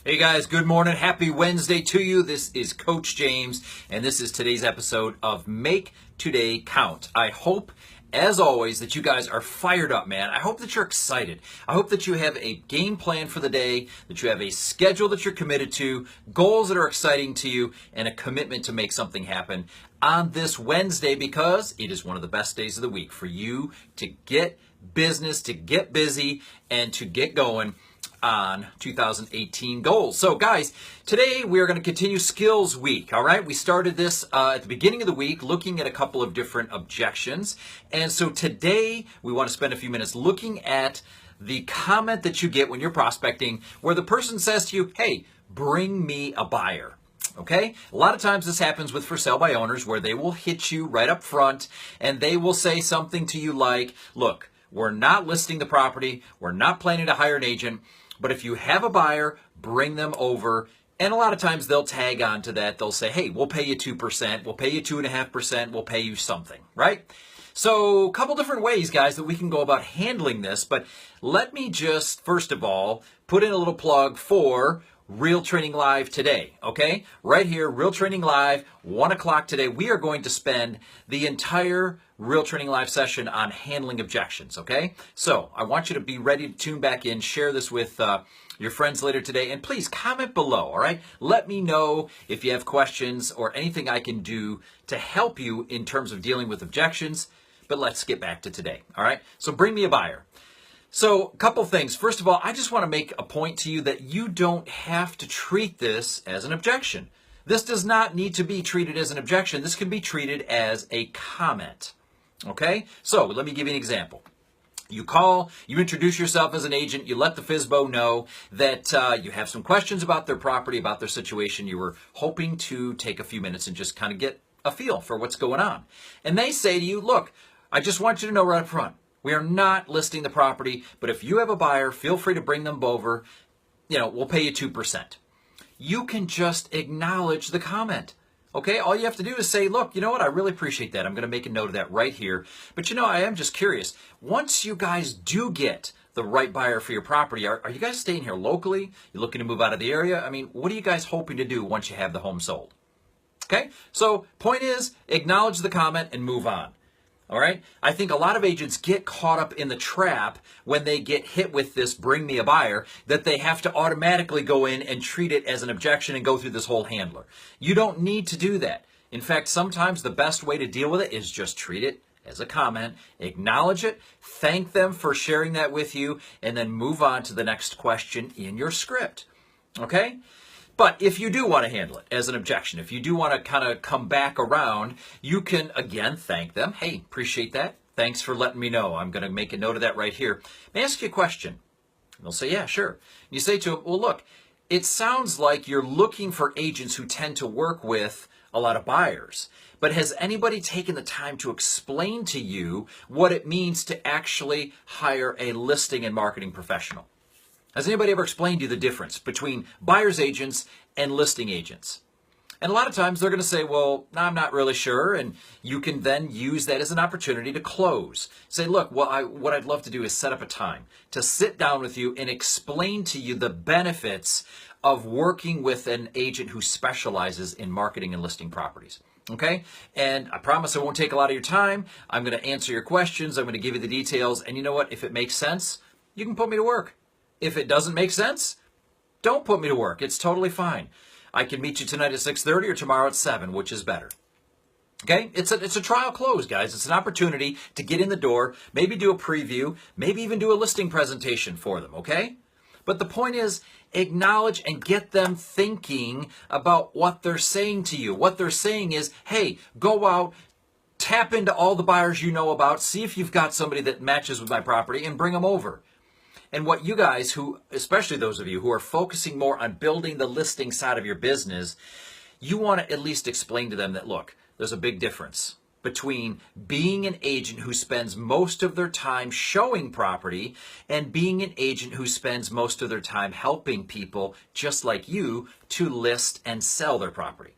Hey guys, good morning. Happy Wednesday to you. This is Coach James, and this is today's episode of Make Today Count. I hope, as always, that you guys are fired up, man. I hope that you're excited. I hope that you have a game plan for the day, that you have a schedule that you're committed to, goals that are exciting to you, and a commitment to make something happen on this Wednesday, because it is one of the best days of the week for you to get business, to get busy, and to get going on 2018 goals. So guys, today we are going to continue Skills Week. All right, we started this at the beginning of the week looking at a couple of different objections, and so today we want to spend a few minutes looking at the comment that you get when you're prospecting where the person says to you, hey, bring me a buyer. Okay, a lot of times this happens with for sale by owners where they will hit you right up front and they will say something to you like, look, we're not listing the property, we're not planning to hire an agent, but if you have a buyer, bring them over. And a lot of times they'll tag on to that. They'll say, hey, we'll pay you 2%, we'll pay you 2.5%, we'll pay you something, right? So a couple different ways, guys, that we can go about handling this. But let me just, first of all, put in a little plug for Real Training Live today, okay? Right here, Real Training Live, 1 o'clock today. We are going to spend the entire Real Training Live session on handling objections, okay? So I want you to be ready to tune back in, share this with your friends later today, and please comment below, all right? Let me know if you have questions or anything I can do to help you in terms of dealing with objections, but let's get back to today, all right? So bring me a buyer. So a couple things. First of all, I just want to make a point to you that you don't have to treat this as an objection. This does not need to be treated as an objection. This can be treated as a comment. Okay? So let me give you an example. You call, you introduce yourself as an agent, you let the FSBO know that you have some questions about their property, about their situation. You were hoping to take a few minutes and just kind of get a feel for what's going on. And they say to you, look, I just want you to know right up front, we are not listing the property, but if you have a buyer, feel free to bring them over. We'll pay you 2%. You can just acknowledge the comment. Okay, all you have to do is say, look, you know what, I really appreciate that. I'm going to make a note of that right here. But I am just curious. Once you guys do get the right buyer for your property, are you guys staying here locally? You looking to move out of the area? I mean, what are you guys hoping to do once you have the home sold? Okay, so point is, acknowledge the comment and move on. All right. I think a lot of agents get caught up in the trap when they get hit with this bring me a buyer that they have to automatically go in and treat it as an objection and go through this whole handler. You don't need to do that. In fact, sometimes the best way to deal with it is just treat it as a comment, acknowledge it, thank them for sharing that with you, and then move on to the next question in your script. Okay? But if you do want to handle it as an objection, if you do want to kind of come back around, you can, again, thank them. Hey, appreciate that. Thanks for letting me know. I'm going to make a note of that right here. May I ask you a question? And they'll say, yeah, sure. You say to them, well, look, it sounds like you're looking for agents who tend to work with a lot of buyers. But has anybody taken the time to explain to you what it means to actually hire a listing and marketing professional? Has anybody ever explained to you the difference between buyer's agents and listing agents? And a lot of times they're going to say, well, no, I'm not really sure. And you can then use that as an opportunity to close. Say, look, what I'd love to do is set up a time to sit down with you and explain to you the benefits of working with an agent who specializes in marketing and listing properties. Okay? And I promise I won't take a lot of your time. I'm going to answer your questions. I'm going to give you the details. And you know what? If it makes sense, you can put me to work. If it doesn't make sense, don't put me to work. It's totally fine. I can meet you tonight at 6:30 or tomorrow at 7, which is better. Okay? It's a trial close, guys. It's an opportunity to get in the door, maybe do a preview, maybe even do a listing presentation for them, okay? But the point is, acknowledge and get them thinking about what they're saying to you. What they're saying is, hey, go out, tap into all the buyers you know about, see if you've got somebody that matches with my property, and bring them over. And what you guys who, especially those of you who are focusing more on building the listing side of your business, you want to at least explain to them that, look, there's a big difference between being an agent who spends most of their time showing property and being an agent who spends most of their time helping people just like you to list and sell their property.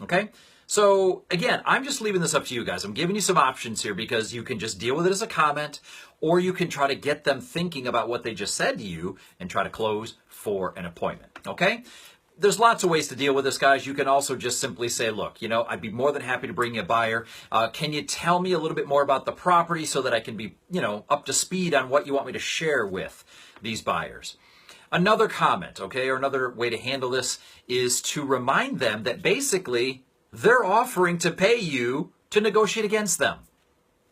Okay? So again, I'm just leaving this up to you guys. I'm giving you some options here because you can just deal with it as a comment, or you can try to get them thinking about what they just said to you and try to close for an appointment, okay? There's lots of ways to deal with this, guys. You can also just simply say, look, I'd be more than happy to bring you a buyer. Can you tell me a little bit more about the property so that I can be, up to speed on what you want me to share with these buyers? Another comment, okay, or another way to handle this is to remind them that basically they're offering to pay you to negotiate against them.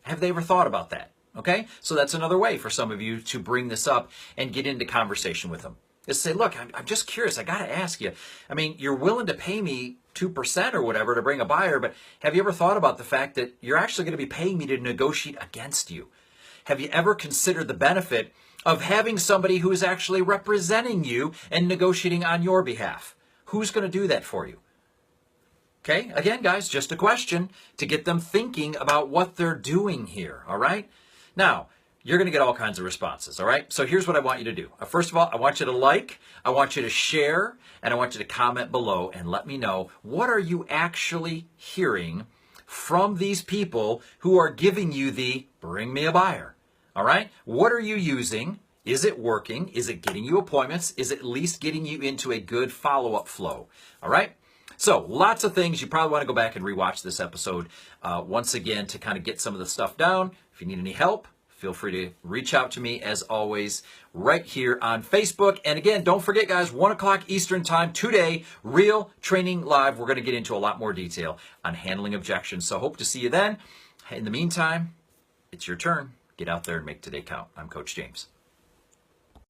Have they ever thought about that? Okay, so that's another way for some of you to bring this up and get into conversation with them. Is say, look, I'm just curious. I got to ask you. I mean, you're willing to pay me 2% or whatever to bring a buyer, but have you ever thought about the fact that you're actually going to be paying me to negotiate against you? Have you ever considered the benefit of having somebody who is actually representing you and negotiating on your behalf? Who's going to do that for you? Okay, again, guys, just a question to get them thinking about what they're doing here, all right? Now, you're going to get all kinds of responses, all right? So here's what I want you to do. First of all, I want you to like, I want you to share, and I want you to comment below and let me know, what are you actually hearing from these people who are giving you the bring me a buyer, all right? What are you using? Is it working? Is it getting you appointments? Is it at least getting you into a good follow-up flow, all right? So lots of things. You probably want to go back and rewatch this episode once again to kind of get some of the stuff down. If you need any help, feel free to reach out to me as always right here on Facebook. And again, don't forget, guys, 1 o'clock Eastern time today, Real Training Live. We're going to get into a lot more detail on handling objections. So hope to see you then. In the meantime, it's your turn. Get out there and make today count. I'm Coach James.